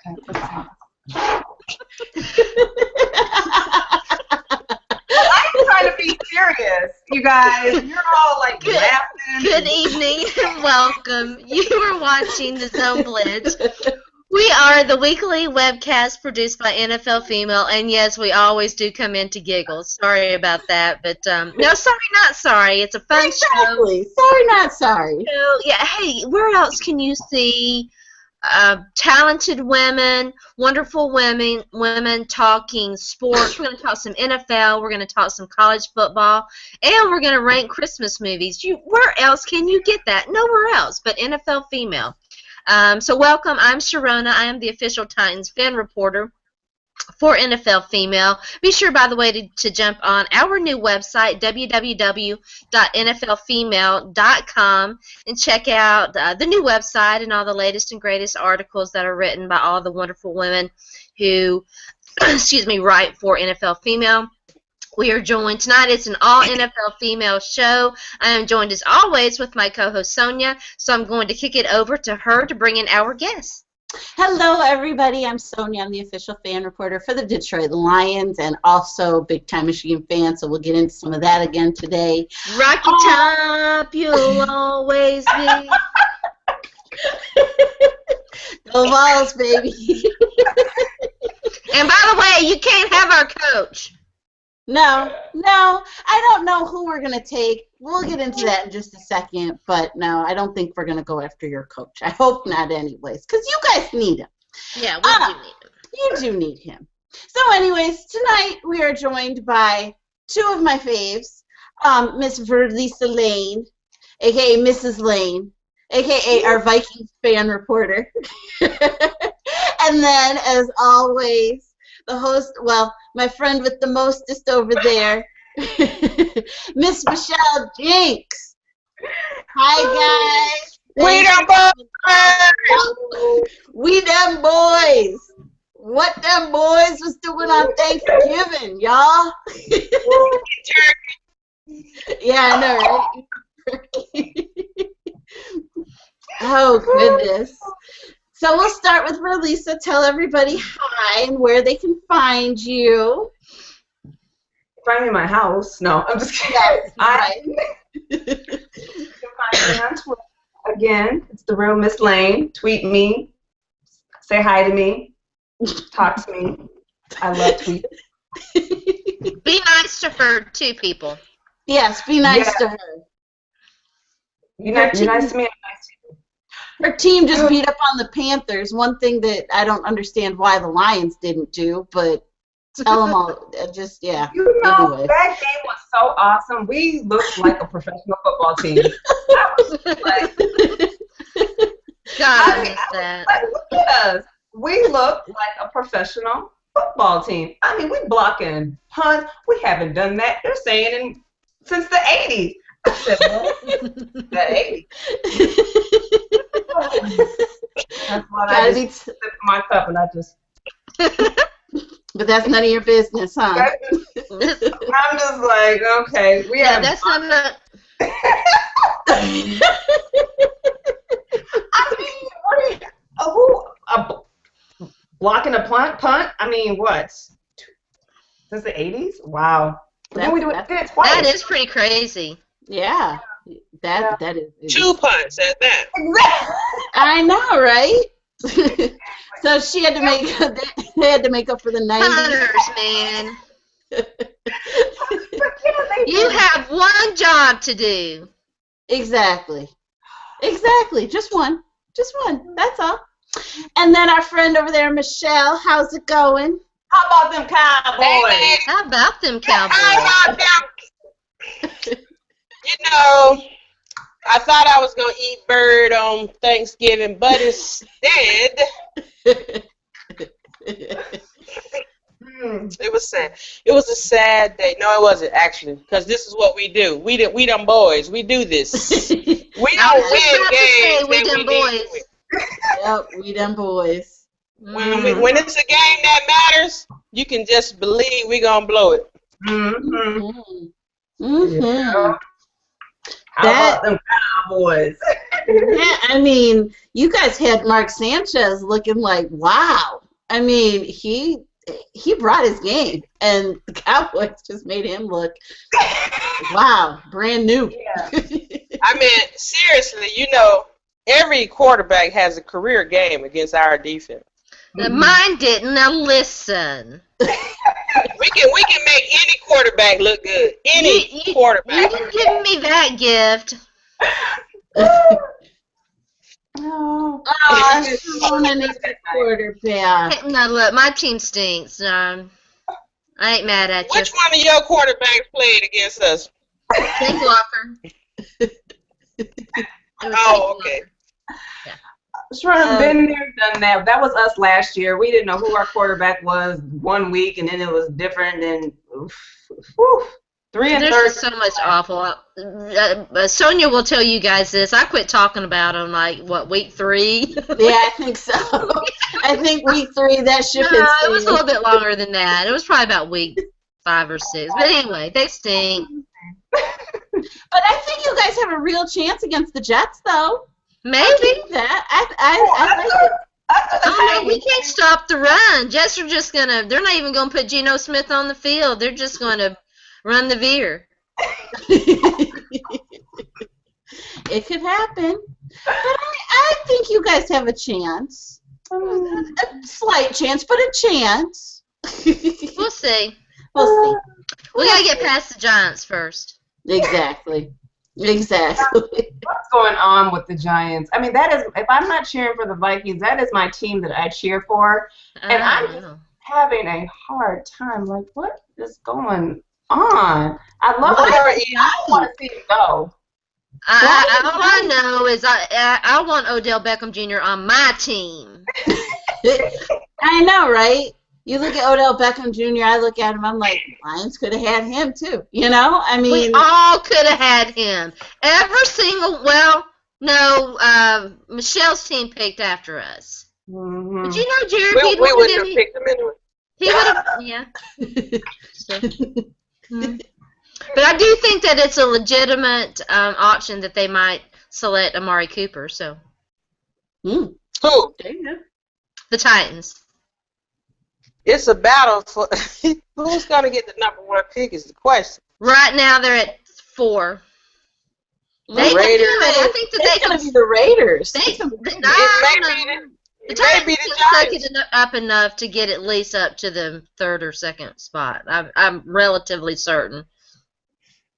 Okay. I'm trying to be serious, you guys. You're all like laughing. Good evening and welcome. You are watching the Zone Blitz. We are the weekly webcast produced by NFL Female, and yes, we always do come in to giggle. Sorry about that, but no, sorry, not sorry. It's a fun show. Sorry, not sorry. So, yeah, hey, where else can you see talented women, wonderful women talking sports? We're going to talk some NFL. We're going to talk some college football, and we're going to rank Christmas movies. Where else can you get that? Nowhere else but NFL Female. So welcome. I'm Sharona. I am the official Titans fan reporter for NFL Female. Be sure, by the way, to jump on our new website, www.nflfemale.com, and check out the new website and all the latest and greatest articles that are written by all the wonderful women who, write for NFL Female. We are joined tonight. It's an all NFL female show. I am joined as always with my co-host Sonja, so I'm going to kick it over to her to bring in our guests. Hello, everybody. I'm Sonja. I'm the official fan reporter for the Detroit Lions and also big-time Michigan fan, so we'll get into some of that again today. Rocky Top, you'll always be. Go Vols, baby. And by the way, you can't have our coach. No, I don't know who we're going to take. We'll get into that in just a second, but no, I don't think we're going to go after your coach. I hope not anyways, because you guys need him. Yeah, we do need him. You do need him. So anyways, tonight we are joined by two of my faves, Miss Virlisa Lane, a.k.a. Mrs. Lane, a.k.a. our Vikings fan reporter. And then, as always, the host, my friend with the mostest over there, Miss Michelle Jinks. Hi, guys. We them boys. What them boys was doing on Thanksgiving, y'all? Yeah, I know, right? Oh, goodness. So we'll start with Virlisa. Tell everybody hi and where they can find you. Find me in my house. No, I'm just kidding. Yes, You can find me on Twitter. Again, it's the real Miss Lane. Tweet me. Say hi to me. Talk to me. I love tweets. Be nice to her, too, people. Yes, be nice to her. You're nice to me, I'm nice to you. Her team just beat up on the Panthers. One thing that I don't understand why the Lions didn't do, but tell them all. Yeah. You know, anyways. that game was so awesome. We looked like a professional football team. I was like, God, I miss that. Like, look at us. We look like a professional football team. I mean, we blocking punts. We haven't done that. They're saying since the 80s. I said, what? The 80s. That's why I just sip my cup and I just. But that's none of your business, huh? I'm just like, okay, that's not. I mean, blocking a punt? I mean, what? Since the 80s? Wow. Then we do it twice. That is pretty crazy. Yeah. That is. 2 punts at that. I know, right? So she had to they had to make up for the 90s. Hunters, man. You have one job to do. Exactly. Just one. That's all. And then our friend over there, Michelle, how's it going? How about them Cowboys? How about them Cowboys? You know, I thought I was going to eat bird on Thanksgiving, but instead, it was sad. It was a sad day. No, it wasn't, actually, because this is what we do. We them boys. We do this. We don't win games. We them boys. Yep, we them boys. When it's a game that matters, you can just believe we're going to blow it. Mm-hmm. Mm-hmm. Yeah. How about them Cowboys? Yeah, I mean, you guys had Mark Sanchez looking like, wow. I mean, he brought his game, and the Cowboys just made him look, wow, brand new. Yeah. I mean, seriously, every quarterback has a career game against our defense. Mine didn't. Now listen. We can make any quarterback look good. Any quarterback. You didn't give me that gift. No. Sharona needs a quarterback. Hey, now look, my team stinks. I ain't mad at you. Which one of your quarterbacks played against us? Jake Walker. Oh, okay. Sharona, been there, done that. That was us last year. We didn't know who our quarterback was one week, and then it was different. And 3 and 3. There's just so much awful. Sonja will tell you guys this. I quit talking about them week 3? Yeah, I think so. I think week 3 that ship No, is it was a little bit longer than that. It was probably about week 5 or 6. But anyway, they stink. But I think you guys have a real chance against the Jets, though. Maybe. That I like it. Oh, no, we can't stop the run. Jets are just going to, they're not even going to put Geno Smith on the field. They're just going to run the veer. It could happen. But I think you guys have a chance. A slight chance, but a chance. We'll see. We'll see. We got to get past the Giants first. Exactly. What's going on with the Giants? I mean, that is, if I'm not cheering for the Vikings, that is my team that I cheer for. And I'm just having a hard time. Like, what is going on? I love it. I want to see it go. All I know is I want Odell Beckham Jr. on my team. I know, right? You look at Odell Beckham Jr., I look at him, I'm like, Lions could have had him too. I mean. We all could have had him. Every single, Michelle's team picked after us. Mm-hmm. But Jared we wouldn't have picked him anyway. He would have, yeah. But I do think that it's a legitimate option that they might select Amari Cooper. So. Who? The Titans. It's a battle for who's going to get the number 1 pick is the question. Right now they're at 4. The Raiders. I think that it's going to be the Raiders. The It may Titans be the can suck Giants. it up enough to get at least up to the 3rd or 2nd spot. I'm relatively certain.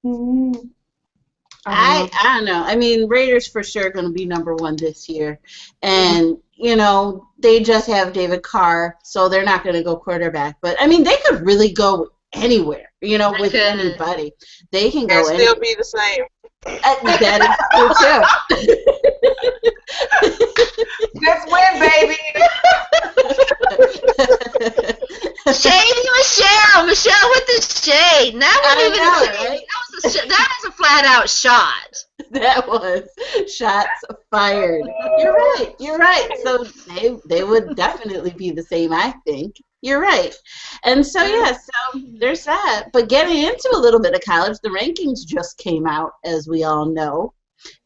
Mm-hmm. I don't know. I mean, Raiders for sure going to be number 1 this year. And, they just have David Carr, so they're not going to go quarterback. But, I mean, they could really go anywhere, with anybody. They can go anywhere. Still be the same. That is true, too. Just win, baby. Shady Michelle with the shade. That was a flat out shot. That was shots fired. You're right. So they would definitely be the same, I think. You're right. And so, so there's that. But getting into a little bit of college, the rankings just came out, as we all know.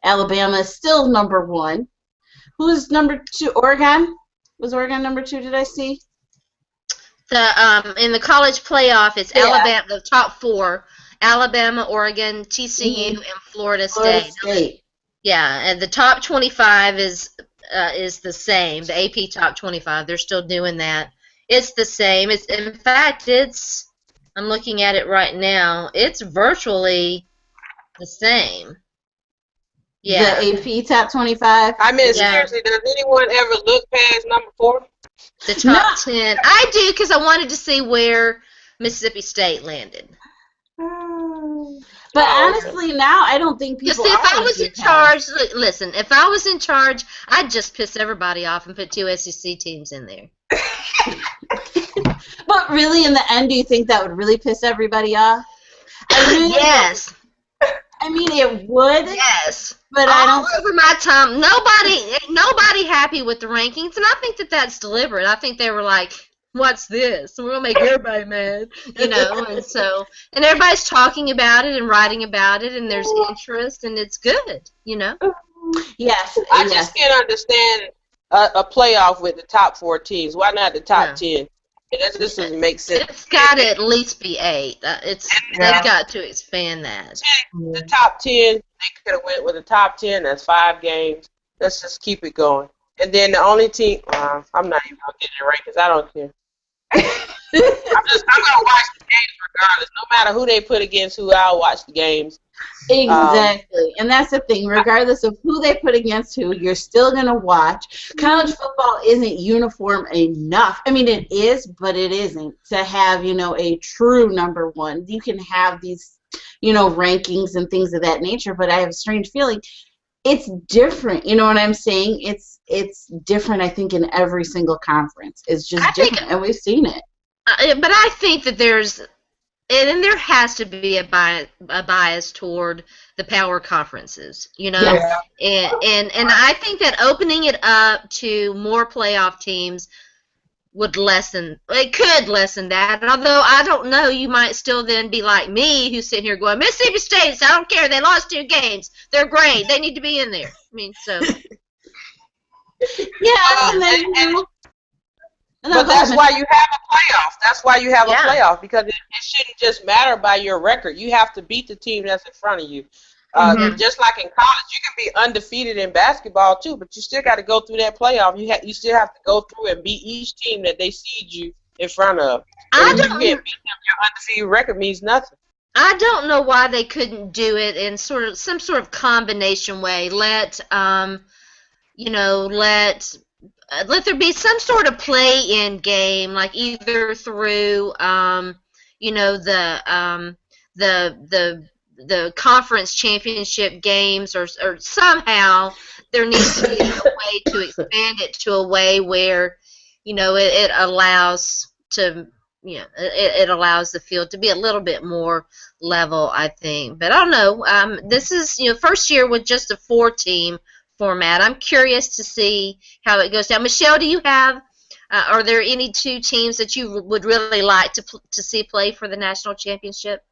Alabama is still number 1. Who's number 2? Oregon? Was Oregon number 2, did I see? In the college playoff, it's Alabama, the top 4. Alabama, Oregon, TCU, and Florida State. Yeah, and the top 25 is the same. The AP top 25, they're still doing that. It's the same. In fact, I'm looking at it right now. It's virtually the same. Yeah. The AP top 25. I mean, seriously, does anyone ever look past number 4? The top 10. I do, because I wanted to see where Mississippi State landed. But honestly, now I don't think people. See, if I was in charge, listen. If I was in charge, I'd just piss everybody off and put 2 SEC teams in there. But really, in the end, do you think that would really piss everybody off? Yes. I mean, it would. Yes. But all I don't. Over my time, nobody happy with the rankings, and I think that that's deliberate. I think they were like, What's this? We're gonna make everybody mad, and everybody's talking about it and writing about it, and there's interest, and it's good, Yes. I just can't understand a playoff with the top 4 teams. Why not the top 10? That just doesn't make sense. It's got to at least be 8. They've got to expand that. The top 10, they could have went with the top 10. That's 5 games. Let's just keep it going. And then the only team, I'm not even gonna get it right because I don't care. I'm gonna watch the games regardless. No matter who they put against who, I'll watch the games. Exactly. And that's the thing. Regardless of who they put against who, you're still going to watch. College football isn't uniform enough. I mean, it is, but it isn't to have, a true number one. You can have these, rankings and things of that nature, but I have a strange feeling it's different. You know what I'm saying? It's different, I think, in every single conference. It's just different, and we've seen it. But I think that there has to be a bias toward the power conferences, Yes. and I think that opening it up to more playoff teams could lessen that. Although I don't know, you might still then be like me, who's sitting here going, Mississippi State, I don't care, they lost 2 games, they're great, they need to be in there. I mean, so yeah, and then. But that's why you have a playoff. That's why you have a playoff, because it shouldn't just matter by your record. You have to beat the team that's in front of you. Just like in college, you can be undefeated in basketball too, but you still got to go through that playoff. You still have to go through and beat each team that they seed you in front of. And if you can't beat them, your undefeated record means nothing. I don't know why they couldn't do it in some sort of combination way. Let there be some sort of play-in game, like either through, the conference championship games, or somehow there needs to be a way to expand it to a way where, it allows it allows the field to be a little bit more level, I think. But I don't know. This is first year with just a 4-team format. I'm curious to see how it goes down. Michelle, do you have? Are there any 2 teams that you would really like to see play for the national championship?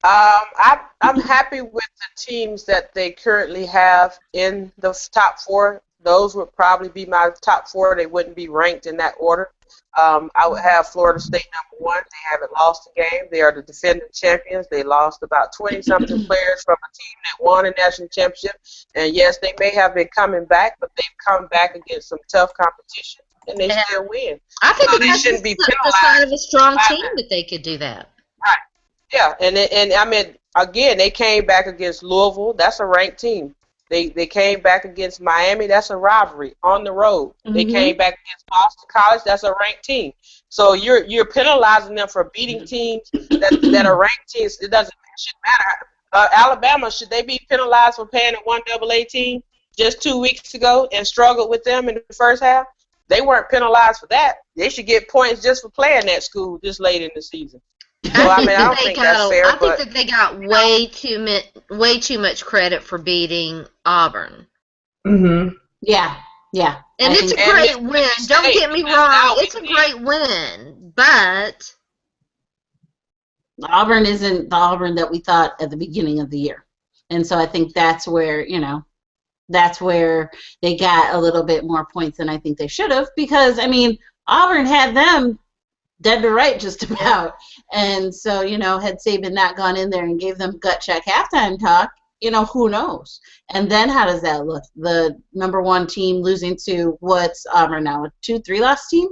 I'm happy with the teams that they currently have in the top 4. Those would probably be my top 4. They wouldn't be ranked in that order. I would have Florida State number 1. They haven't lost a game. They are the defending champions. They lost about 20-something players from a team that won a national championship. And yes, they may have been coming back, but they've come back against some tough competition, and they still win. I think they shouldn't be penalized. The sign of a strong team that they could do that. Right. Yeah, and I mean, again, they came back against Louisville. That's a ranked team. They came back against Miami. That's a rivalry on the road. They came back against Boston College. That's a ranked team. So you're penalizing them for beating teams that are ranked teams. It shouldn't matter. Alabama, should they be penalized for paying a 1AA team just 2 weeks ago and struggled with them in the first half? They weren't penalized for that. They should get points just for playing that school this late in the season. So I don't think that's fair. I think that they got way too much credit for beating Auburn. Mhm. Yeah. And it's a great win. Don't get me wrong. It's a great win, but Auburn isn't the Auburn that we thought at the beginning of the year, and so I think that's where they got a little bit more points than I think they should have, because I mean Auburn had them dead to right just about. And so, had Saban not gone in there and gave them gut check halftime talk, who knows? And then how does that look? The number 1 team losing to what's Auburn now, a 2-3 loss team?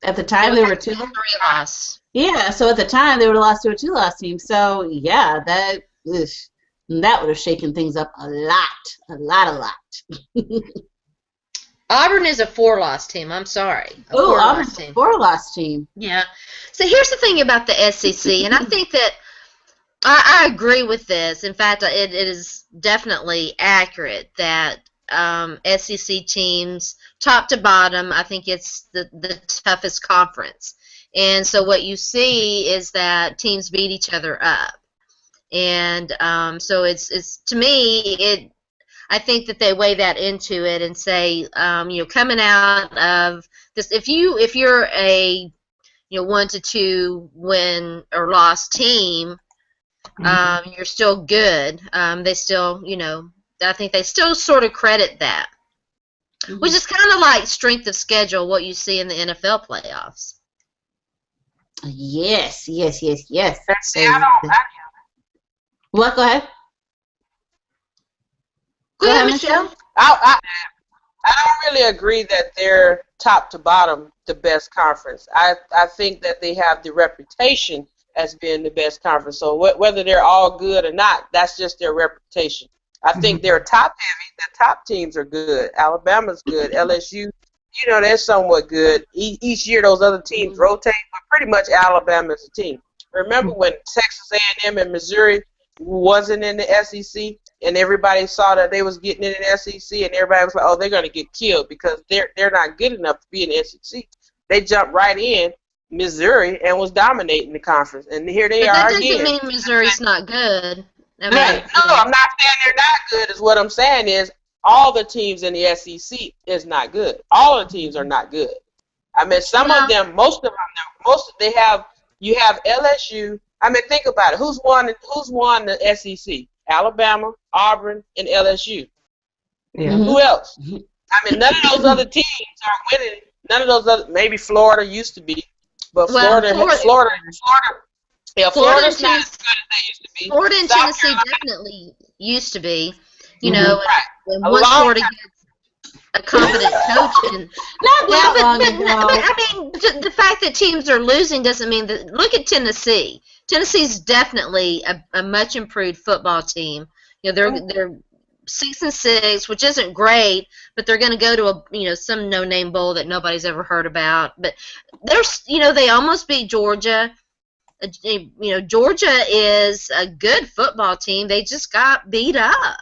At the time they were 2-3 loss. Yeah, so at the time they would have lost to a 2-loss team. So yeah, that would have shaken things up a lot. Auburn is a 4-loss team. I'm sorry. Auburn's a 4-loss team. Yeah. So here's the thing about the SEC, and I think that I agree with this. In fact, it is definitely accurate that SEC teams, top to bottom, I think it's the toughest conference. And so what you see is that teams beat each other up. And so it's to me, I think that they weigh that into it and say, coming out of this, if you're a 1 to 2 win or loss team, you're still good. They still, I think they still sort of credit that, which is kind of like strength of schedule, what you see in the NFL playoffs. Yes. See, I don't. What? Go ahead. Go ahead, Michelle. I don't really agree that they're top to bottom the best conference. I think that they have the reputation as being the best conference. So whether they're all good or not, that's just their reputation. I think they're top heavy. The top teams are good. Alabama's good. LSU, they're somewhat good. Each year those other teams rotate, but pretty much Alabama's a team. Remember when Texas A&M and Missouri wasn't in the SEC, and everybody saw that they was getting in the SEC, and everybody was like, "Oh, they're going to get killed because they're not good enough to be in the SEC." They jumped right in Missouri and was dominating the conference, and here they are again. That doesn't mean Missouri's not good. I mean, right? No, I'm not saying they're not good. Is what I'm saying is all the teams in the SEC is not good. All the teams are not good. I mean, some of them, most of them, you have LSU. I mean, think about it. Who's won the SEC? Alabama, Auburn, and LSU. Yeah. Who else? I mean, none of those other teams are winning. None of those other. Maybe Florida used to be, but Florida's not as good as they used to be. Florida and Tennessee definitely used to be. And once long Florida gets a competent coach, and I mean, the fact that teams are losing doesn't mean that. Look at Tennessee. Tennessee's definitely a much improved football team. They're 6-6, which isn't great, but they're going to go to some no-name bowl that nobody's ever heard about. But they almost beat Georgia. Georgia is a good football team. They just got beat up.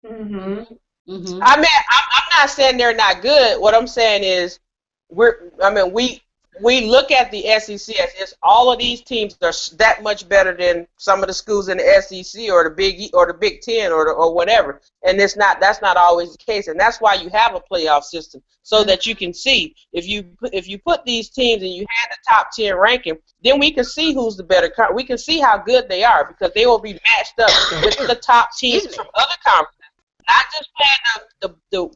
I mean, I'm not saying they're not good. What I'm saying is, we look at the SEC as all of these teams are that much better than some of the schools in the SEC or the Big Ten or whatever, and that's not always the case, and that's why you have a playoff system so that you can see if you put these teams and you had the top 10 ranking, then we can see who's the better. We can see how good they are because they will be matched up with the top teams from other conferences. Not just playing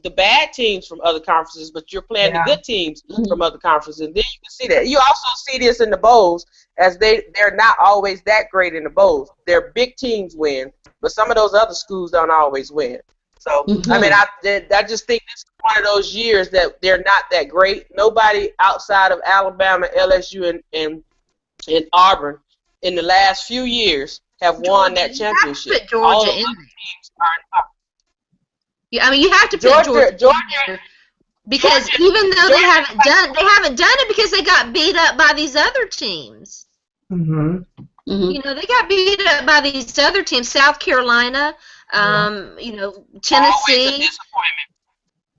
the bad teams from other conferences, but you're playing the good teams from other conferences. And then you can see that. You also see this in the bowls, as they're not always that great in the bowls. Their big teams win, but some of those other schools don't always win. So, I mean, I just think this is one of those years that they're not that great. Nobody outside of Alabama, LSU, and Auburn in the last few years have won that championship. You have to put Georgia in. Teams are in top. Yeah, I mean, you have to put Georgia because even though they haven't done it because they got beat up by these other teams. They got beat up by these other teams. South Carolina, Tennessee.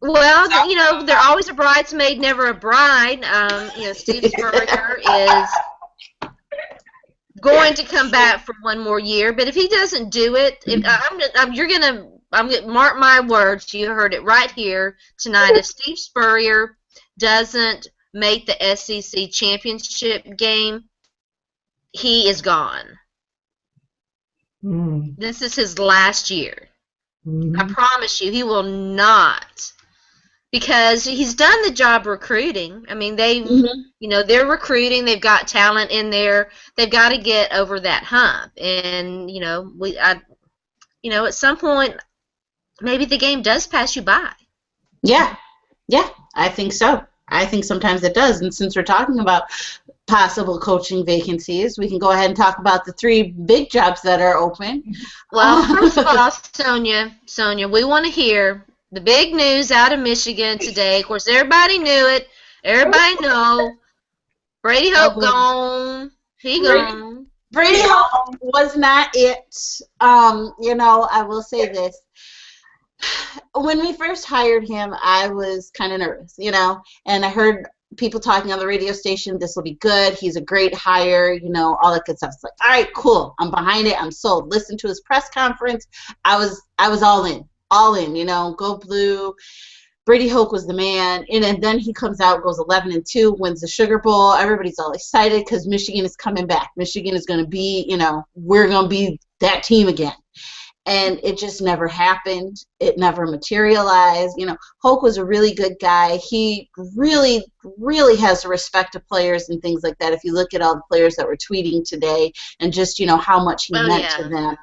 Well, they're always a bridesmaid, never a bride. Steve Spurrier is going to come back for one more year, but if he doesn't do it, I'm going to mark my words. You heard it right here tonight. If Steve Spurrier doesn't make the SEC championship game, he is gone. This is his last year. I promise you, he will not, because he's done the job recruiting. I mean, they're recruiting. They've got talent in there. They've got to get over that hump, and at some point, maybe the game does pass you by. Yeah, I think so. I think sometimes it does. And since we're talking about possible coaching vacancies, we can go ahead and talk about the 3 big jobs that are open. Well, first of all, Sonja, we want to hear the big news out of Michigan today. Of course, everybody knew it. Everybody know. Brady Hope gone. He gone. Brady Hope was not it. I will say this. When we first hired him, I was kind of nervous, and I heard people talking on the radio station, this will be good, he's a great hire, all that good stuff. It's like, all right, cool, I'm behind it, I'm sold. Listen to his press conference, I was all in. all in, go blue. Brady Hoke was the man, and then he comes out, goes 11-2, wins the Sugar Bowl. Everybody's all excited because Michigan is coming back. Michigan is going to be, we're going to be that team again. And it just never happened. It never materialized. Hoke was a really good guy. He really, really has the respect of players and things like that. If you look at all the players that were tweeting today and just, how much he meant to them.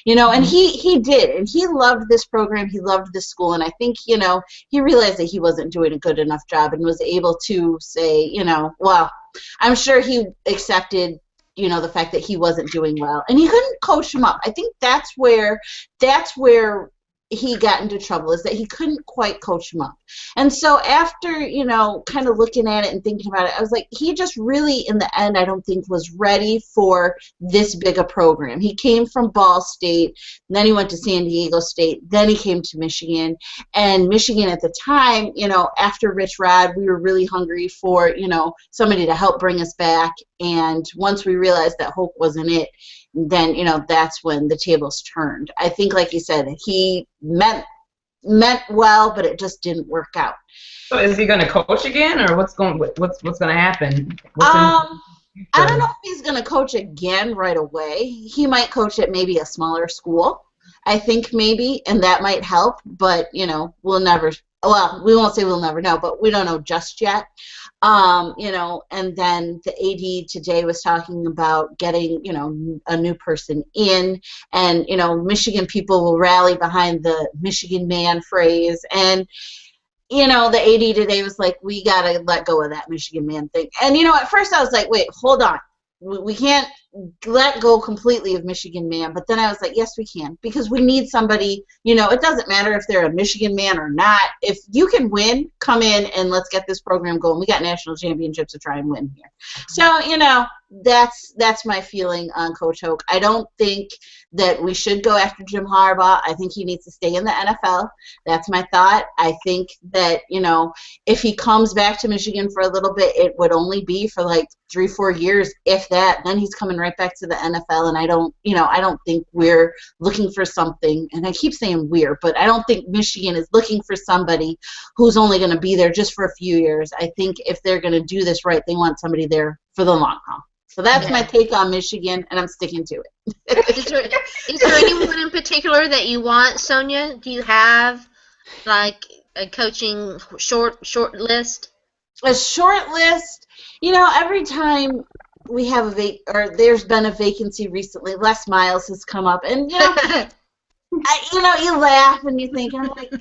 And he did. And he loved this program. He loved this school. And I think, he realized that he wasn't doing a good enough job and was able to say, well, I'm sure he accepted the fact that he wasn't doing well, and he couldn't coach him up. I think that's where he got into trouble, is that he couldn't quite coach him up. And so after, kind of looking at it and thinking about it, I was like, he just really, in the end, I don't think was ready for this big a program. He came from Ball State, then he went to San Diego State, then he came to Michigan. And Michigan at the time, after Rich Rod, we were really hungry for, somebody to help bring us back. And once we realized that Hope wasn't it, then, that's when the tables turned. I think, like you said, he meant well, but it just didn't work out. So is he going to coach again, or what's going to happen? I don't know if he's going to coach again right away. He might coach at maybe a smaller school, I think, maybe, and that might help. But, we'll never. Well, we won't say we'll never know, but we don't know just yet. And then the AD today was talking about getting, a new person in, and, Michigan people will rally behind the Michigan man phrase. And, the AD today was like, we got to let go of that Michigan man thing. And, at first I was like, wait, hold on. We can't let go completely of Michigan man. But then I was like, yes, we can, because we need somebody, it doesn't matter if they're a Michigan man or not. If you can win, come in and let's get this program going. We got national championships to try and win here. So, that's my feeling on Coach Hoke. I don't think that we should go after Jim Harbaugh. I think he needs to stay in the NFL. That's my thought. I think that, if he comes back to Michigan for a little bit, it would only be for like 3-4 years, if that. Then he's coming right back to the NFL, and I don't think we're looking for something, and I keep saying we're, but I don't think Michigan is looking for somebody who's only going to be there just for a few years. I think if they're going to do this right, they want somebody there for the long haul. So that's my take on Michigan, and I'm sticking to it. Is there anyone in particular that you want, Sonja? Do you have like a coaching short list? A short list. Every time we have there's been a vacancy recently, Les Miles has come up, and you laugh and you think, I'm like,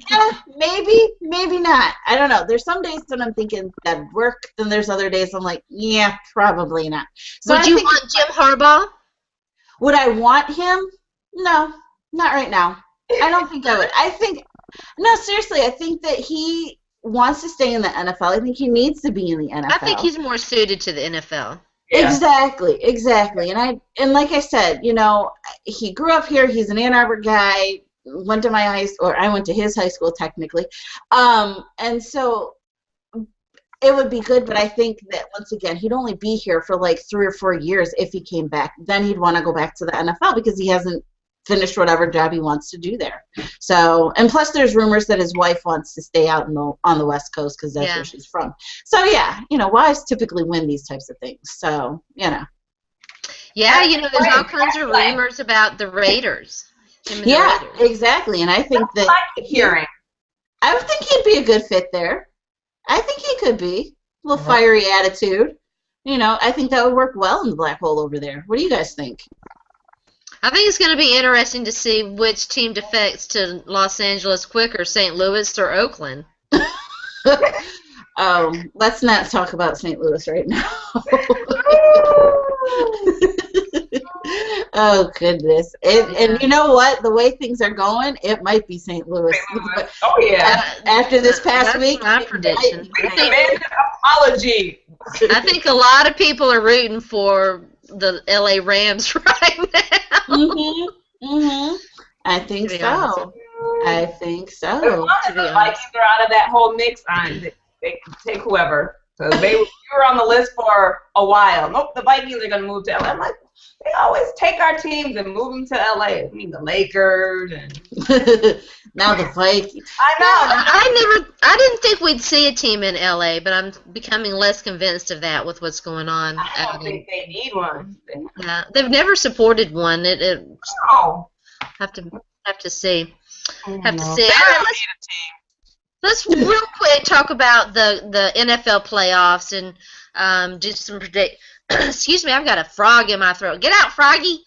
maybe not. I don't know. There's some days that I'm thinking that'd work, then there's other days I'm like, yeah, probably not. So would you want Jim Harbaugh? Would I want him? No, not right now. I don't think I would. No, seriously, I think that he wants to stay in the NFL. I think he needs to be in the NFL. I think he's more suited to the NFL. Yeah. Exactly. And like I said, he grew up here. He's an Ann Arbor guy. Went to my high school, or I went to his high school technically. And so it would be good, but I think that once again, he'd only be here for like 3 or 4 years if he came back. Then he'd want to go back to the NFL because he hasn't finished whatever job he wants to do there. So, and plus there's rumors that his wife wants to stay out on the West Coast because that's where she's from. So yeah, wives typically win these types of things. So, Yeah, there's all kinds of rumors about the Raiders. Yeah, exactly. And I think that I would think he'd be a good fit there. I think he could be. A little fiery attitude. I think that would work well in the black hole over there. What do you guys think? I think it's going to be interesting to see which team defects to Los Angeles quicker, St. Louis or Oakland. Let's not talk about St. Louis right now. Oh, goodness. And you know what? The way things are going, it might be St. Louis. Oh, yeah. After this past week. That's my prediction. Apology. I think a lot of people are rooting for the LA Rams right now. I think so. I think so. As long as the Vikings are out of that whole mix, they can take whoever. So they you were on the list for a while. Nope, the Vikings are going to move to LA. I'm like, they always take our teams and move them to LA. I mean, the Lakers and now the Vikings. I know. I didn't think we'd see a team in LA, but I'm becoming less convinced of that with what's going on. I don't think they need one. Yeah, they've never supported one. No. Have to see. Have to No. see. All right, let's real quick talk about the NFL playoffs and do some predict. Excuse me, I've got a frog in my throat. Get out, Froggy.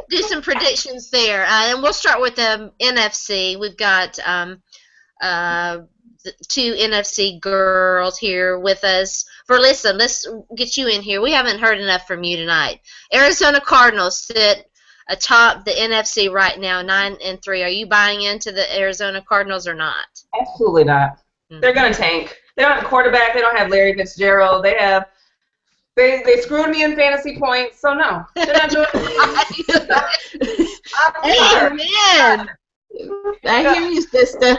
Do some predictions there, and we'll start with the NFC. We've got the two NFC girls here with us. Virlisa, let's get you in here. We haven't heard enough from you tonight. Arizona Cardinals sit atop the NFC right now, 9-3. Are you buying into the Arizona Cardinals or not? Absolutely not. They're going to tank. They don't have a quarterback. They don't have Larry Fitzgerald. They screwed me in fantasy points, so no. They're not doing it. Amen. I hear you, sister.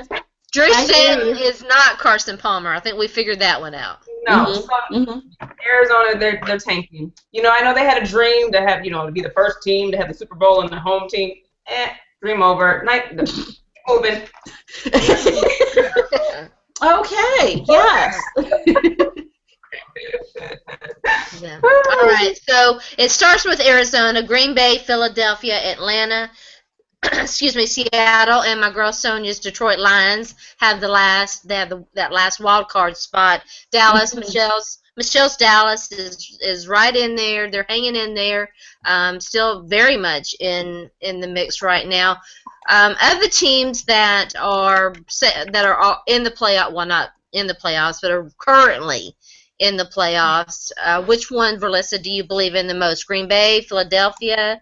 Drew Stanton is not Carson Palmer. I think we figured that one out. No. Arizona, they're tanking. I know they had a dream to have, to be the first team to have the Super Bowl and the home team. Dream over. Moving. Okay, yes. Yeah. All right, so it starts with Arizona, Green Bay, Philadelphia, Atlanta, Seattle, and my girl Sonja's Detroit Lions have that last wild card spot. Dallas, Michelle's Dallas is right in there. They're hanging in there, still very much in the mix right now. Of the teams that are in the playoff, well, not in the playoffs, but are currently in the playoffs, which one, Virlisa, do you believe in the most? Green Bay, Philadelphia?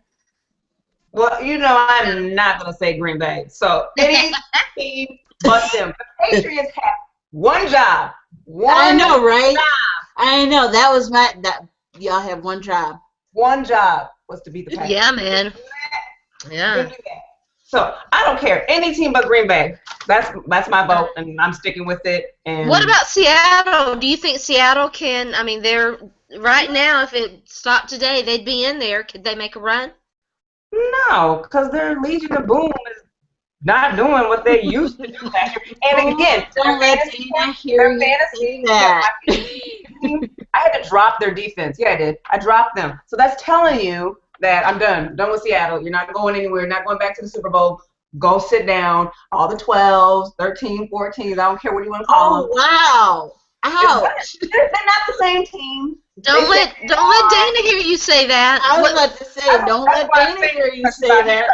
Well, I'm not going to say Green Bay. So any team but them. The Patriots have one job. I know, right? I know. That was y'all have one job. One job was to beat the Patriots. Yeah, man. Yeah. So I don't care. Any team but Green Bay. That's my vote, and I'm sticking with it. And what about Seattle? Do you think Seattle can? I mean, they're right now. If it stopped today, they'd be in there. Could they make a run? No, because their Legion of Boom is not doing what they used to do last year. And again, don't let Dana hear you say that. I had to drop their defense. Yeah, I did. I dropped them. So that's telling you that I'm done. Done with Seattle. You're not going anywhere. You're not going back to the Super Bowl. Go sit down. All the 12s, 13, 14s, I don't care what you want to call them. Oh, wow. Ouch. They're not the same team. Don't let Dana hear you say that. I was about to say, don't let Dana hear you say that.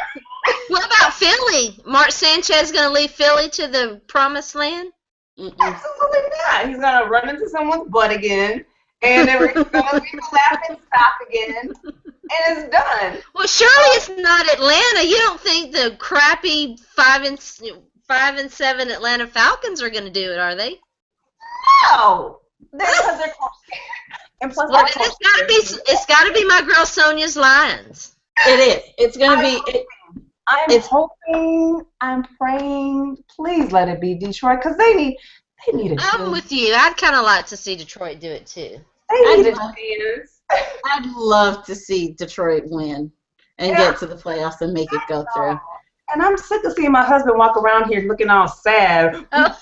What about Philly? Mark Sanchez going to leave Philly to the promised land? Absolutely not. He's going to run into someone's butt again, and then we're going to be laughing stock again, and it's done. Well, surely it's not Atlanta. You don't think the crappy 5-7 Atlanta Falcons are going to do it, are they? No. Because they're close. And plus, well, it's got to be my girl Sonja's Lions. It is. It's going to be. I'm hoping, I'm praying, please let it be Detroit, because they need a I'm with you. I'd kind of like to see Detroit do it, too. They need a I'd love to see Detroit win and get to the playoffs and make it go through. And I'm sick of seeing my husband walk around here looking all sad. Oh.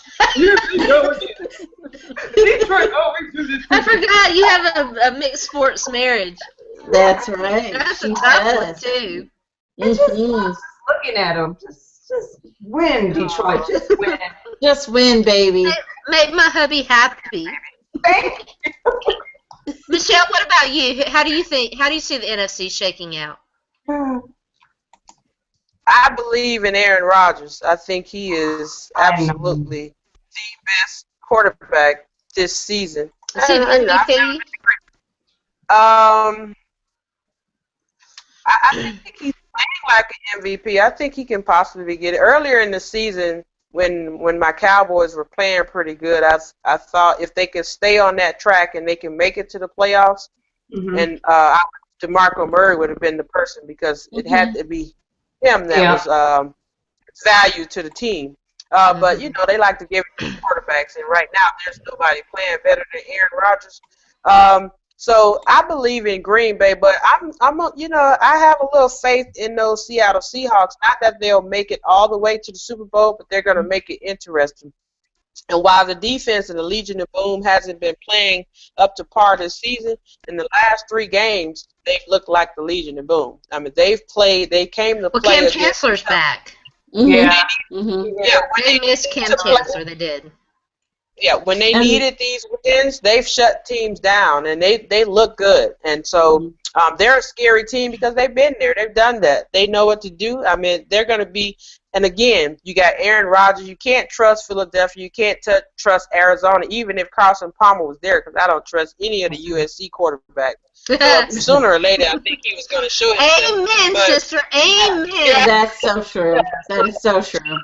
I forgot you have a mixed sports marriage. That's right. That's a tough one, too. Just looking at them. Just win, Detroit. Just win. Just win, baby. Make my hubby happy. Thank you. Michelle, what about you? How do you see the NFC shaking out? I believe in Aaron Rodgers. I think he is absolutely the best quarterback this season. Is he the MVP? I think he's playing like an MVP. I think he can possibly get it. Earlier in the season, when my Cowboys were playing pretty good, I thought if they could stay on that track and they can make it to the playoffs, and DeMarco Murray would have been the person because it had to be him that was value to the team. But you know they like to give it to quarterbacks, and right now there's nobody playing better than Aaron Rodgers. So I believe in Green Bay, but you know, I have a little faith in those Seattle Seahawks. Not that they'll make it all the way to the Super Bowl, but they're going to make it interesting. And while the defense and the Legion of Boom hasn't been playing up to par this season, in the last 3 games, they've looked like the Legion of Boom. I mean, they came to play. Cam Chancellor's back. Yeah. Yeah, They missed Cam Chancellor. They did. Yeah, when they needed these wins, they've shut teams down, and they look good. And so they're a scary team because they've been there. They've done that. They know what to do. I mean, they're going to be – and, again, you got Aaron Rodgers. You can't trust Philadelphia. You can't trust Arizona, even if Carson Palmer was there, because I don't trust any of the USC quarterbacks. So sooner or later, I think he was going to show himself. Amen, sister. Amen. Yeah, that's so true. That is so true.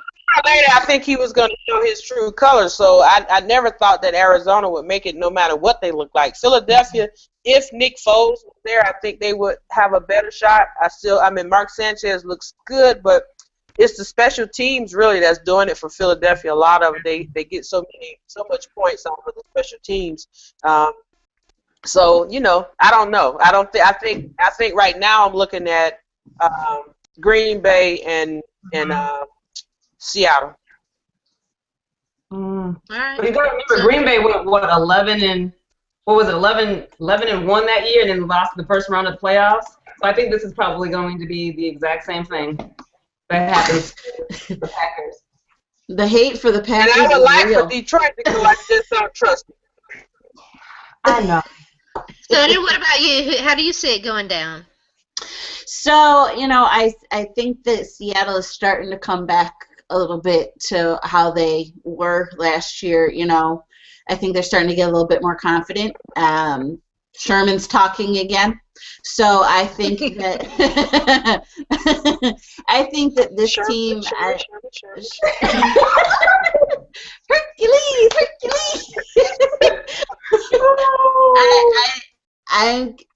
Later, I think he was going to show his true colors. So I never thought that Arizona would make it no matter what they look like. Philadelphia, if Nick Foles was there, I think they would have a better shot. I mean, Mark Sanchez looks good, but it's the special teams really that's doing it for Philadelphia. A lot of it, they get so much points off of the special teams. So you know, I don't know. I think right now I'm looking at Green Bay and Seattle. All right. But you got to remember, Green Bay went 11 and 1 that year, and then lost in the first round of the playoffs. So I think this is probably going to be the exact same thing that happens to the Packers. The hate for the Packers And I would is like real. for Detroit to go like this. Don't trust me. I know. So, what about you? How do you see it going down? So, you know, I think that Seattle is starting to come back a little bit to how they were last year. You know, I think they're starting to get a little bit more confident. Sherman's talking again. So I think that this team Hercules.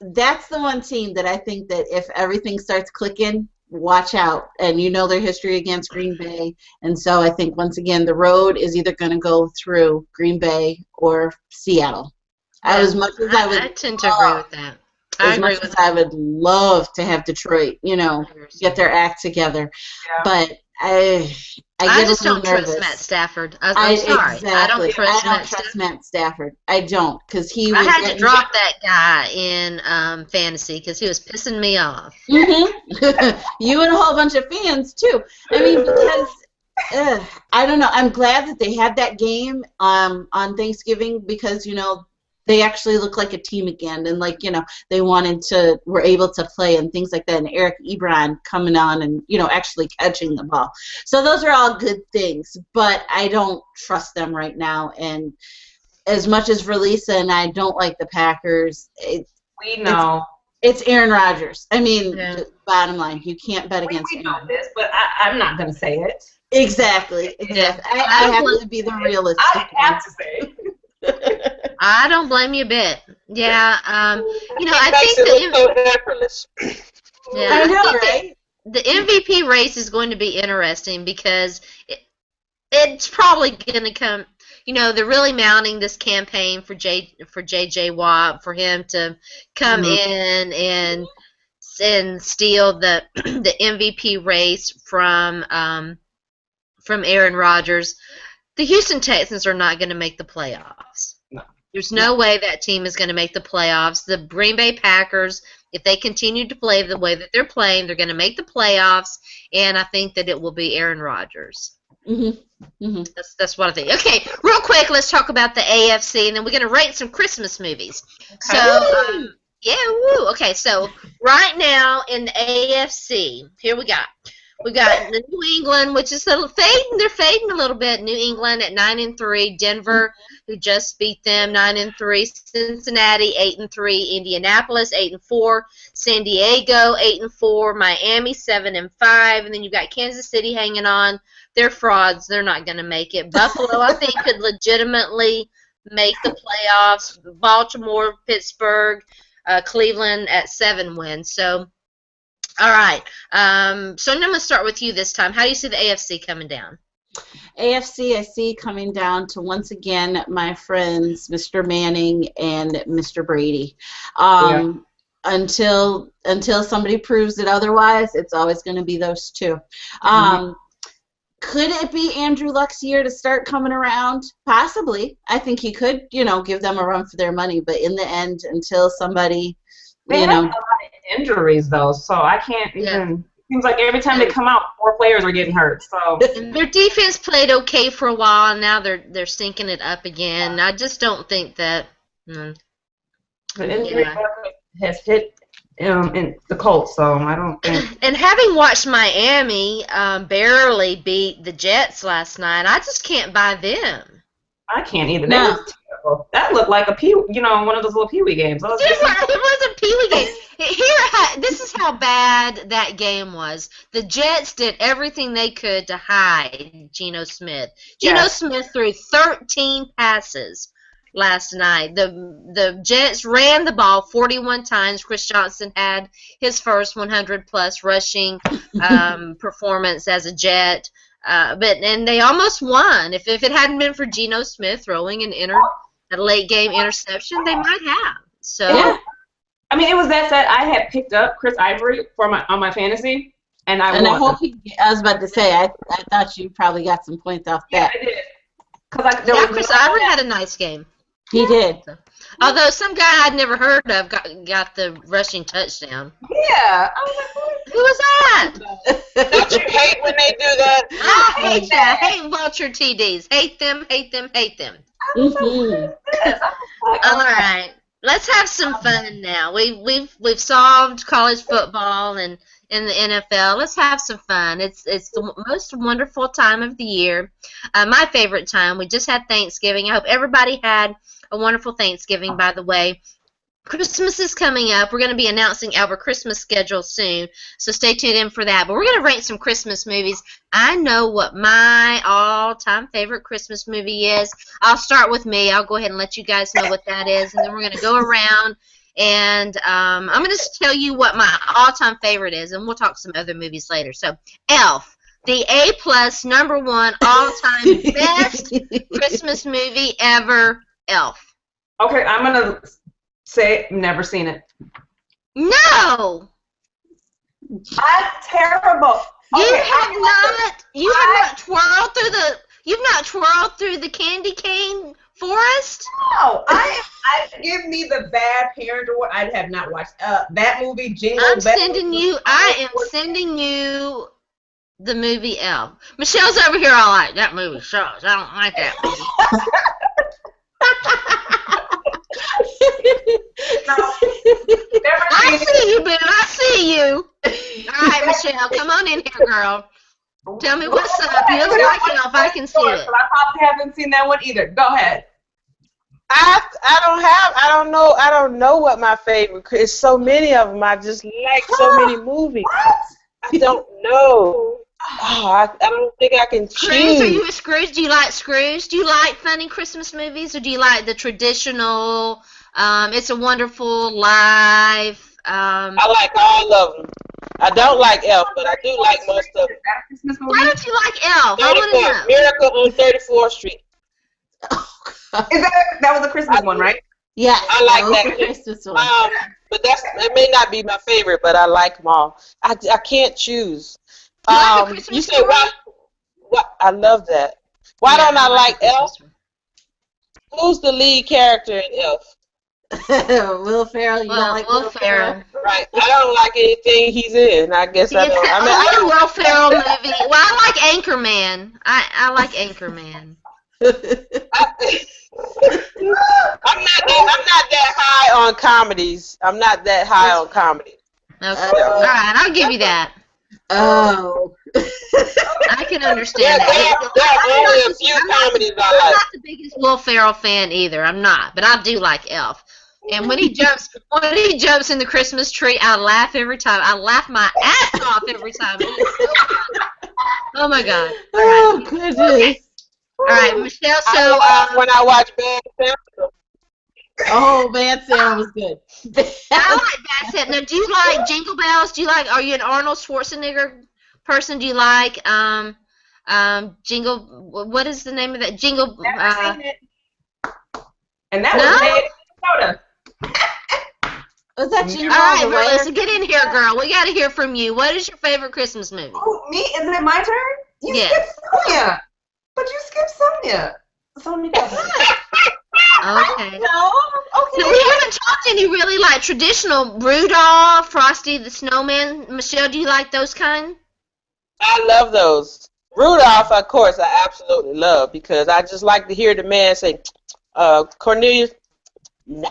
That's the one team that I think that if everything starts clicking, watch out. And you know their history against Green Bay. And so I think, once again, the road is either going to go through Green Bay or Seattle. As much as I tend to agree with that. I would love to have Detroit, you know, get their act together. Yeah. But I just don't trust Matt Stafford. I'm sorry. Exactly. I don't trust Matt Stafford. I don't, because I had to drop that guy in fantasy because he was pissing me off. Mm-hmm. You and a whole bunch of fans too. I mean, because I don't know. I'm glad that they had that game on Thanksgiving because, you know, they actually look like a team again, and like, you know, they were able to play and things like that, and Eric Ebron coming on and, you know, actually catching the ball. So those are all good things, but I don't trust them right now. And as much as Virlisa and I don't like the Packers, we know it's Aaron Rodgers. I mean, bottom line, you can't bet against we know this, but I'm not going to say it. Exactly. Yeah. I have to be the realist. I have to say it. I don't blame you a bit. Yeah, you know, I think I know, right? The MVP race is going to be interesting because it's probably going to come. You know, they're really mounting this campaign for J.J. Watt, for him to come in and steal the MVP race from Aaron Rodgers. The Houston Texans are not going to make the playoffs. No. There's no way that team is going to make the playoffs. The Green Bay Packers, if they continue to play the way that they're playing, they're going to make the playoffs, and I think that it will be Aaron Rodgers. Mm-hmm. Mm-hmm. That's what I think. Okay, real quick, let's talk about the AFC, and then we're going to rate some Christmas movies. Okay. So, woo. Okay, so right now in the AFC, here we got. We got the New England, which is fading. They're fading a little bit. New England at 9-3. Denver, who just beat them, 9-3. Cincinnati, 8-3. Indianapolis, 8-4. San Diego, 8-4. Miami, 7-5. And then you've got Kansas City hanging on. They're frauds. They're not going to make it. Buffalo, I think, could legitimately make the playoffs. Baltimore, Pittsburgh, Cleveland at 7 wins. So. All right. So I'm going to start with you this time. How do you see the AFC coming down? AFC, I see coming down to, once again, my friends, Mr. Manning and Mr. Brady. Until somebody proves it otherwise, it's always going to be those two. Could it be Andrew Luck's year to start coming around? Possibly. I think he could, give them a run for their money. But in the end, until somebody, they have a lot of injuries, though, so I can't even. Seems like every time they come out, 4 players are getting hurt. So their defense played okay for a while, and now they're syncing it up again. I just don't think that. The injury has hit in the Colts, so I don't think. And having watched Miami barely beat the Jets last night, I just can't buy them. I can't either. No. That looked like one of those little Pee Wee games. It was a Pee Wee game. This is how bad that game was. The Jets did everything they could to hide Geno Smith. Geno Smith threw 13 passes last night. The Jets ran the ball 41 times. Chris Johnson had his first 100-plus rushing performance as a Jet. And they almost won. If it hadn't been for Geno Smith throwing a late game interception, they might have. So. Yeah. I mean, it was that set. I had picked up Chris Ivory on my fantasy, and I hope I was about to say, I thought you probably got some points off that. Yeah, I did. Chris Ivory had a nice game. He did. Although some guy I'd never heard of got the rushing touchdown. Yeah. I was like, who was that? Don't you hate when they do that? I hate that. I hate vulture TDs. Hate them, hate them, hate them. Mm-hmm. All right. Let's have some fun now. We've solved college football and in the NFL. Let's have some fun. It's the most wonderful time of the year. My favorite time. We just had Thanksgiving. I hope everybody had a wonderful Thanksgiving, by the way. Christmas is coming up. We're going to be announcing our Christmas schedule soon, so stay tuned in for that. But we're going to rank some Christmas movies. I know what my all-time favorite Christmas movie is. I'll start with me. I'll go ahead and let you guys know what that is, and then we're going to go around, and I'm going to just tell you what my all-time favorite is, and we'll talk some other movies later. So, Elf, the A-plus, #1 all-time best Christmas movie ever, Elf. Okay, I'm going to say never seen it. No. That's terrible. You have not twirled through the candy cane forest? No, I give me the bad parent award. I have not watched that movie. Jingle I am sending you the movie Elf. Michelle's over here all like, that movie sucks. I don't like that movie. I see you, boo. I see you. All right, Michelle, come on in here, girl. Tell me what's up. You look like Elf. I can see it. I probably haven't seen that one either. Go ahead. I don't know what my favorite. It's so many of them. I just like so many movies. I don't know. Oh, I don't think I can choose. Scrooge, are you a Scrooge? Do you like Scrooge? Do you like funny Christmas movies, or do you like the traditional It's a Wonderful Life? I like all of them. I don't like Elf, but I do like most of them. Why don't you like Elf? I want to know. Miracle on 34th Street. That was a Christmas one, right? Yeah, I like that Christmas one. But it may not be my favorite, but I like them all. I can't choose. You say what? I love that. Why don't I like Elf? Who's the lead character in Elf? Will Ferrell. You don't like Will Ferrell? Right. I don't like anything he's in. I guess I don't. I like Will Ferrell movie. Well, I like Anchorman. I like Anchorman. I'm not that high on comedies. I'm not that high on comedy. Okay. All right, I'll give you that. Oh. I can understand that. There are only a few comedies I like. I'm not the biggest Will Ferrell fan either. I'm not, but I do like Elf. And when he jumps in the Christmas tree, I laugh every time. I laugh my ass off every time. Oh my God! All right. Oh goodness! All right, Michelle. So when I watch Bad Santa. Oh, Bad Santa was good. I like Bad Santa. Now, do you like Jingle Bells? Are you an Arnold Schwarzenegger person? Do you like Jingle. What is the name of that? Jingle. Never seen it. And that No? was made in Minnesota. Was that Jingle All All right, the Way? Virlisa, get in here, girl. We got to hear from you. What is your favorite Christmas movie? Oh, me? Is it my turn? You Yes. skipped Sonja. But you skipped Sonja. Sonja does it. Okay. No? Okay. No, we haven't talked any really like traditional Rudolph, Frosty the Snowman. Michelle, do you like those kind? I love those. Rudolph, of course, I absolutely love because I just like to hear the man say, Cornelius. Yeah.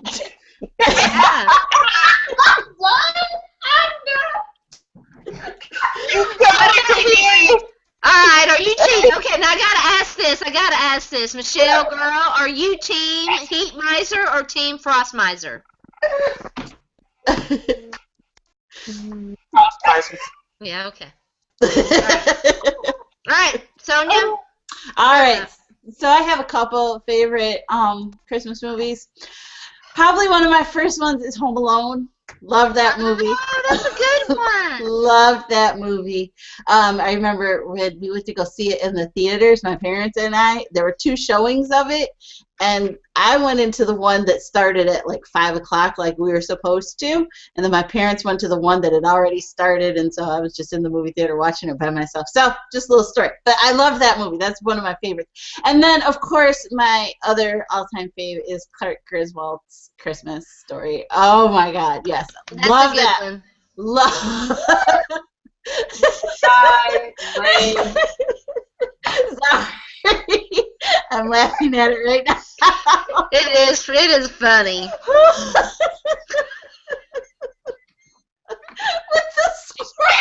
All right, are you team? Okay, now I gotta ask this. Michelle, girl, are you team Heat Miser or team Frost Miser? Yeah, okay. All right, Sonja. All right. So I have a couple of favorite Christmas movies. Probably one of my first ones is Home Alone. Love that movie. Oh, that's a good one. Loved that movie. I remember when we went to go see it in the theaters, my parents and I. There were 2 showings of it, and I went into the one that started at like 5 o'clock like we were supposed to, and then my parents went to the one that had already started, and so I was just in the movie theater watching it by myself. So, just a little story. But I love that movie. That's one of my favorites. And then, of course, my other all-time favorite is Clark Griswold's Christmas Story. Oh, my God. Yes. That's love a good that. one. Love. Sorry. I'm laughing at it right now. It is funny. What's the story?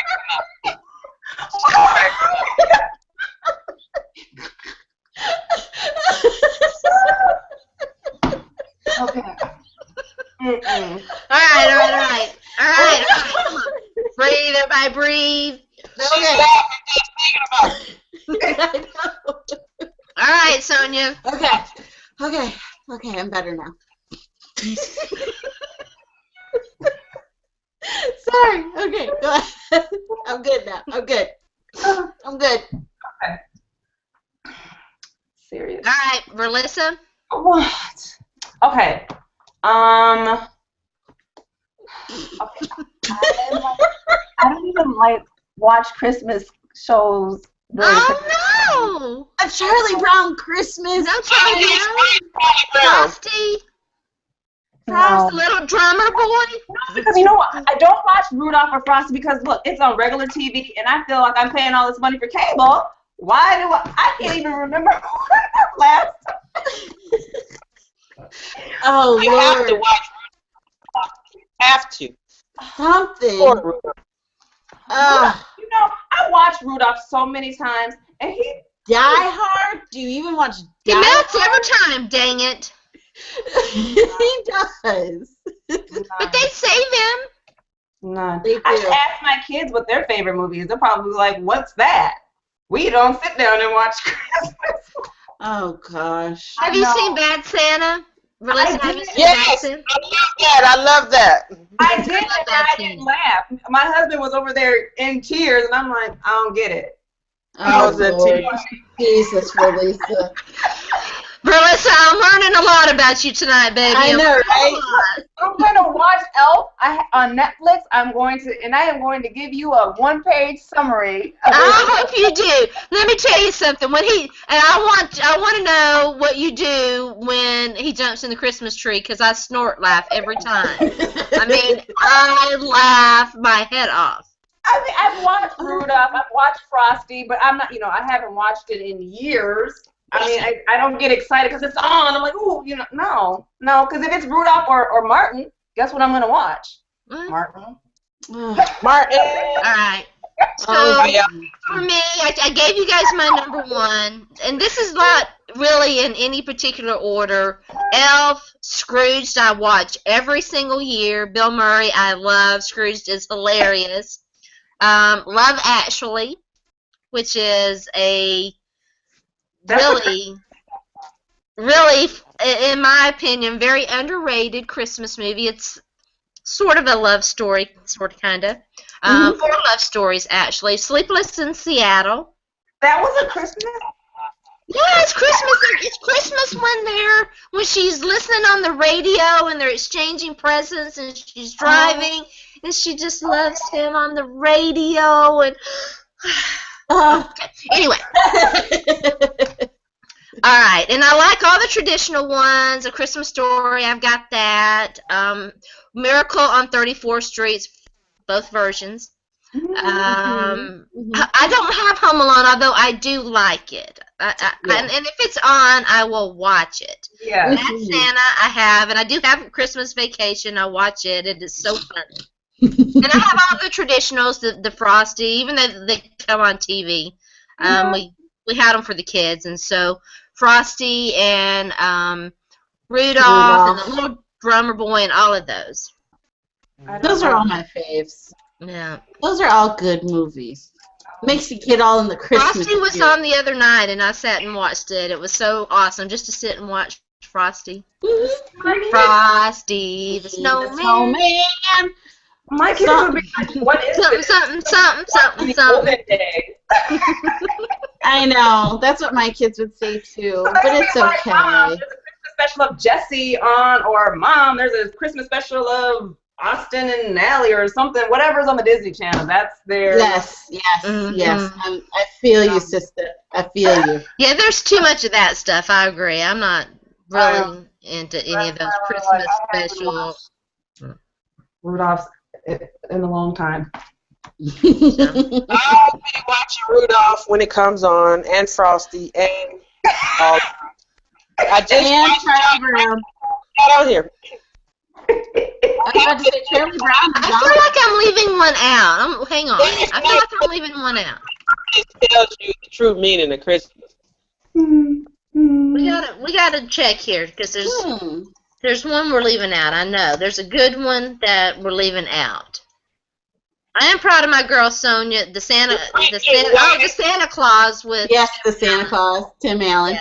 Okay. Mm-mm. All right. Come on. Breathe, everybody, breathe. Okay. All right, Sonja. Okay, I'm better now. Sorry. Okay, go ahead. I'm good now. I'm good. Okay. Serious. All right, Virlisa. What? Okay. Okay. I don't even like watch Christmas shows. Oh, no. A Charlie Brown Christmas. No, Charlie Brown. Frosty. Frost, the little drummer boy. Because you know what? I don't watch Rudolph or Frosty because look, it's on regular TV, and I feel like I'm paying all this money for cable. Why do I can't even remember last. Oh, You have to watch Rudolph. Have to. something. Poor Rudolph. You know, I watched Rudolph so many times, and he Die Hard? Do you even watch He Die melts Hard? every time, dang it. He does. But they save him. none. They I do. should ask my kids what their favorite movie is. They're probably like, "What's that?" We don't sit down and watch Christmas. Oh, gosh. Have you No. seen Bad Santa? Virlisa, have you seen Bad Yes, Santa? I love that. I did, love and that I scene. didn't laugh. My husband was over there in tears, and I'm like, I don't get it. I Oh, was in Lord. tears. Jesus, Virlisa. Virlisa, I'm learning a lot about you tonight, baby. I know, right? I'm going to watch Elf on Netflix. I am going to give you a one-page summary. Of I it. hope you do. Let me tell you something. I want to know what you do when he jumps in the Christmas tree because I snort laugh every time. I mean, I laugh my head off. I mean, I've watched Rudolph, I've watched Frosty, but I'm not, I haven't watched it in years. I mean, I don't get excited because it's on. I'm like, ooh, no, because if it's Rudolph or Martin, guess what I'm going to watch? Martin. Martin. All right. So Oh, yeah. for me, I gave you guys my number one, and this is not really in any particular order. Elf, Scrooged, I watch every single year. Bill Murray, I love. Scrooged is hilarious. Love Actually, which is a really, in my opinion, very underrated Christmas movie. It's sort of a love story, kind of. 4 love stories, actually. Sleepless in Seattle, That was a Christmas? Yeah, it's Christmas. It's Christmas when she's listening on the radio and they're exchanging presents and she's driving and she just loves him on the radio and anyway. All right, and I like all the traditional ones. A Christmas Story, I've got that. Miracle on 34th Street, both versions. I don't have Home Alone, although I do like it. And if it's on, I will watch it. Yeah. Bad Santa, I have, and I do have Christmas Vacation. I watch it. It is so funny. And I have all the traditionals, the Frosty, even though they come on TV. We had them for the kids, and so Frosty and Rudolph and the Little Drummer Boy and all of those. Those are all my faves. Yeah. Those are all good movies. Makes you get all in the Christmas Frosty was spirit. on the other night, and I sat and watched it. It was so awesome just to sit and watch Frosty. Frosty the Snowman. My kids would be like, what is this? Something. I know. That's what my kids would say too. But it's okay. Mom, there's a Christmas special of Jesse on, or Mom, there's a Christmas special of Austin and Allie or something, whatever's on the Disney Channel. That's their... Yes. I feel you, sister. I feel you. Yeah, there's too much of that stuff. I agree. I'm not really into any of those Christmas specials. Rudolph's in a long time. I'll be watching Rudolph when it comes on, and Frosty, and I just watched out here. I was about to say Charlie Brown. I feel like I'm leaving one out. Hang on. I feel like I'm leaving one out. It tells you the true meaning of Christmas. We gotta check here because there's one we're leaving out. I know there's a good one that we're leaving out. I am proud of my girl Sonja, the Santa Claus with the Santa Claus, Tim Allen. Yeah.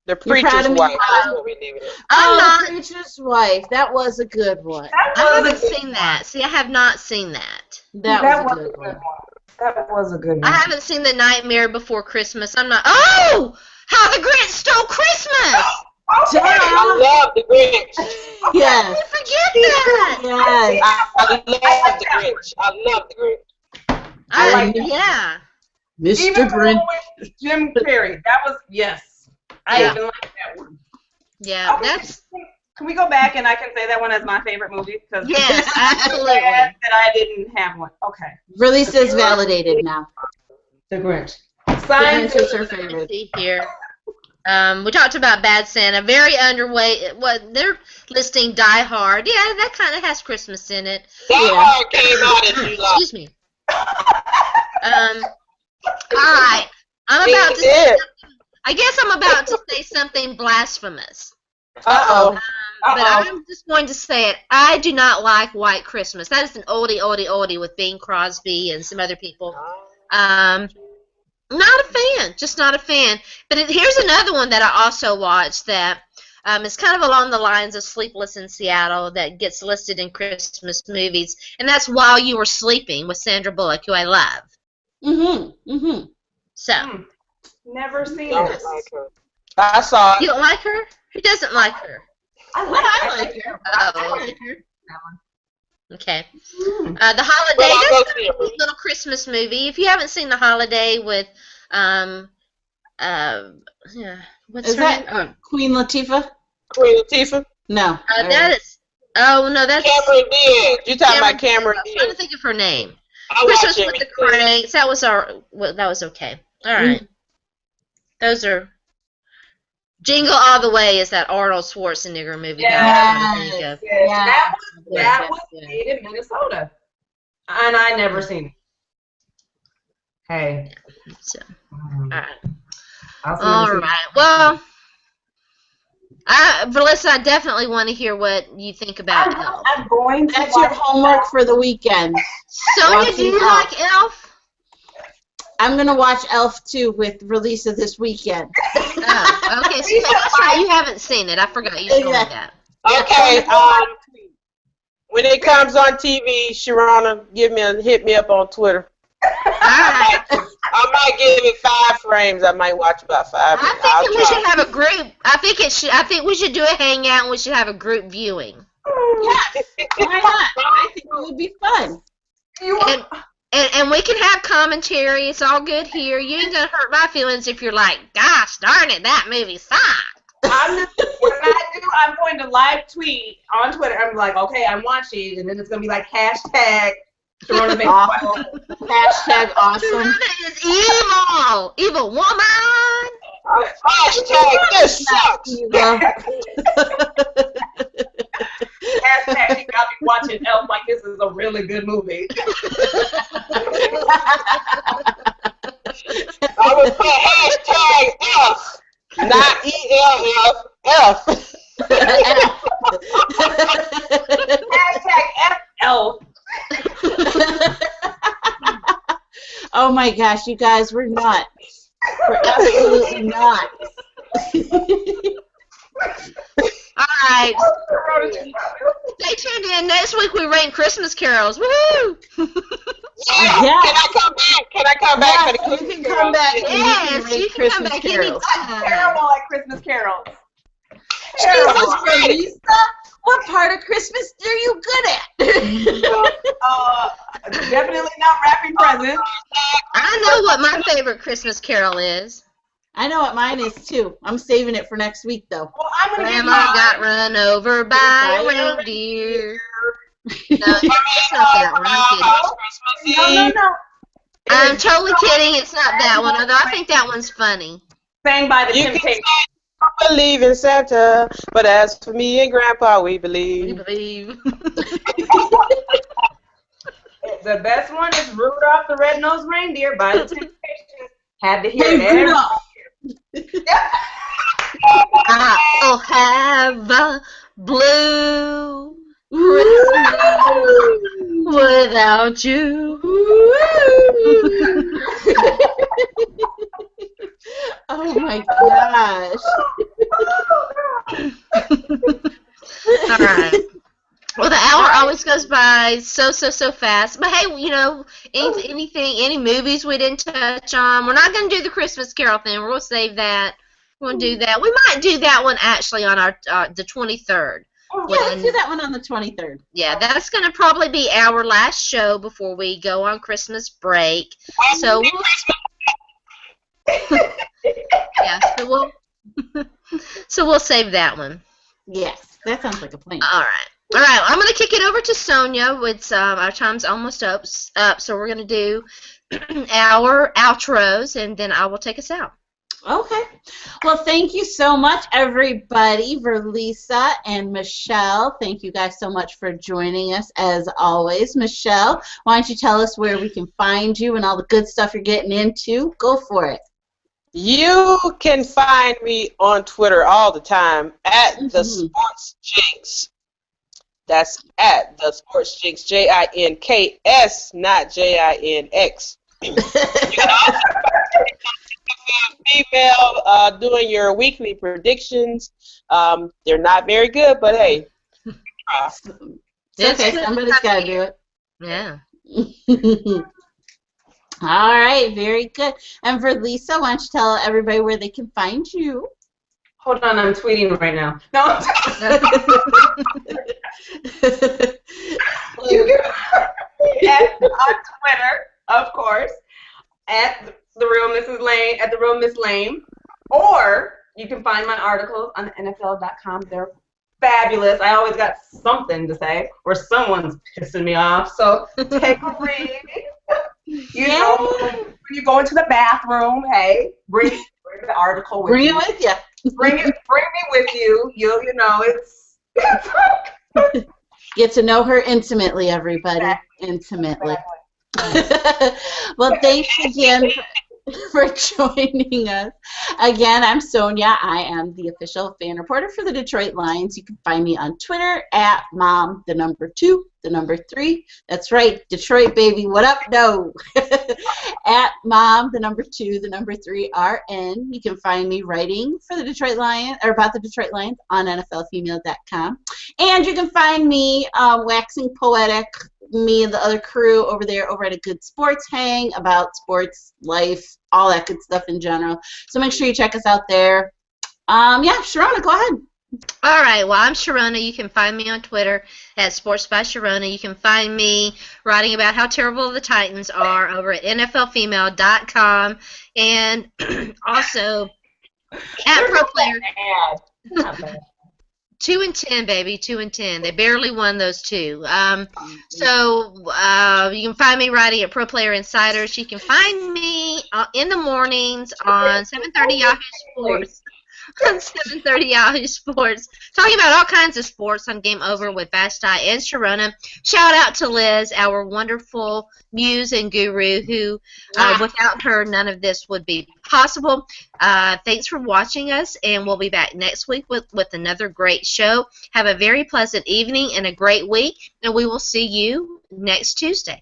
The Preacher's Wife. That's what we leave it at. Preacher's Wife. That was a good one. I haven't seen that. See, I have not seen that. That was a good one. That was a good one. I haven't seen The Nightmare Before Christmas. I'm not. Oh, How the Grinch Stole Christmas. I love the Grinch. Yes. I forget that. Yes. I love the Grinch. I love the Grinch. Yeah. Mr. Even Grinch. with Jim Carrey. That was, yes. I even like that one. Yeah, Okay, that's... Can we go back and I can say that one as my favorite movie? Yes, absolutely. That I didn't have one. Okay. Virlisa's validated now. The Grinch. The Grinch is her favorite. Let's see here. We talked about Bad Santa. Very underweight. What they're listing Die Hard. Yeah, that kind of has Christmas in it. Die Hard came out in July. Excuse me. All right. I guess I'm about to say something blasphemous. Uh-oh. But I'm just going to say it. I do not like White Christmas. That is an oldie with Bing Crosby and some other people. Not a fan. Just not a fan. But here's another one that I also watched that is kind of along the lines of Sleepless in Seattle that gets listed in Christmas movies, and that's While You Were Sleeping with Sandra Bullock, who I love. So. Never seen Don't it. like her. I saw it. You don't like her? Who doesn't like her? I like her. Oh, okay. The Holiday. That's a cute little Christmas movie. If you haven't seen The Holiday with, what's Is her that name? Queen Latifah? Queen Latifah? No. That is. Oh no, that's Cameron Diaz. You talking about Cameron I'm trying to Diaz? think of her name. I Christmas watch with the everything. Cranks. That was that was okay. All right. Those are. Jingle All the Way is that Arnold Schwarzenegger movie that I'm trying to think of. That was made in Minnesota. And I never seen it. Hey. So, all right. Well, Virlisa, I definitely want to hear what you think about Elf. I'm going to That's your homework for the weekend. Sonia, do you like Elf? I'm going to watch Elf 2 with Virlisa this weekend. Oh, okay. So that's right. You haven't seen it. I forgot you told me that. Okay. When it comes on TV, Sharona, hit me up on Twitter. All right. I might give it 5 frames. I might watch about 5. I think we should have a group. I think we should do a hangout and we should have a group viewing. Yes. Why not? I think it would be fun. And we can have commentary. It's all good here. You ain't gonna hurt my feelings if you're like, gosh darn it, that movie sucked. When I do, I'm going to live tweet on Twitter. I'm like, okay, I'm watching, and then it's gonna be like hashtag Sharona makes Awful. Hashtag awesome. Sharona is evil. Evil woman. Hashtag this sucks. Hashtag she got me watching Elf like this is a really good movie. I would put hashtag F, not ELF, F. Hashtag F Elf. Oh my gosh, you guys, we're nuts. We're absolutely nuts. All right. Stay tuned in. Next week we rank Christmas carols. Woohoo! Yeah. Can I come back? Can I come back for the Yes, Christmas you can come back. Yes, you can come Christmas back carols. anytime. Terrible at Christmas carols. Jesus, Virlisa, what part of Christmas are you good at? Definitely not wrapping presents. I know what my favorite Christmas carol is. I know what mine is too. I'm saving it for next week though. Well, I'm gonna give Grandma you got run over by a reindeer. No, it's not that one. I'm kidding. No. I'm totally kidding. It's not that one, although I think that one's funny. Sang by the You can Temptations. say I believe in Santa, but as for me and Grandpa, we We believe. believe. The best one is Rudolph the Red-Nosed Reindeer by the Temptations. Had to hear it Hey, every Rudolph. I'll have a blue without you. Oh my gosh. All right. Well, the hour always goes by so fast. But hey, you know, any movies we didn't touch on. We're not going to do the Christmas Carol thing. We're going to save that. We're going to do that. We might do that one actually on our the 23rd. Yeah, let's do that one on the 23rd. Yeah, that's going to probably be our last show before we go on Christmas break. So we'll save that one. Yes, that sounds like a plan. All right. I'm going to kick it over to Sonja. It's our time's almost up, so we're going to do our outros, and then I will take us out. Okay. Well, thank you so much, everybody. Virlisa and Michelle, thank you guys so much for joining us, as always. Michelle, why don't you tell us where we can find you and all the good stuff you're getting into? Go for it. You can find me on Twitter all the time at the Sports Jinks. That's at the Sports Jinks, JINKS, not JINX. You can also female doing your weekly predictions. They're not very good, but hey. It's okay, somebody's got to do it. Yeah. All right, very good. And Virlisa, why don't you tell everybody where they can find you? Hold on, I'm tweeting right now. No. You can on Twitter, of course, at the Real Mrs. Lane, at the Real Miss Lane, or you can find my articles on NFL.com. They're fabulous. I always got something to say, or someone's pissing me off. So take a read. You know, when you go into the bathroom, hey, bring the article with you. Bring it with you. Bring me with you. You know, it's Get to know her intimately, everybody. Intimately. Well, thanks again for joining us. Again, I'm Sonja. I am the official fan reporter for the Detroit Lions. You can find me on Twitter at mom2, 3. That's right, Detroit baby. What up, no? At mom2, 3 RN. You can find me writing for the Detroit Lions, or about the Detroit Lions, on NFLfemale.com. And you can find me waxing poetic me and the other crew over there over at A Good Sports Hang about sports, life, all that good stuff in general. So make sure you check us out there. Yeah, Sharona, go ahead. All right, well, I'm Sharona. You can find me on Twitter at Sports by Sharona. You can find me writing about how terrible the Titans are over at NFLfemale.com, and also at Pro Player. Not bad. 2-10, baby, 2-10. They barely won those two. So you can find me writing at Pro Player Insiders. You can find me in the mornings on 7:30 Yahoo Sports. On 7:30 Yahoo Sports, talking about all kinds of sports on Game Over with Vashti and Sharona. Shout out to Liz, our wonderful muse and guru, who without her, none of this would be possible. Thanks for watching us, and we'll be back next week with another great show. Have a very pleasant evening and a great week, and we will see you next Tuesday.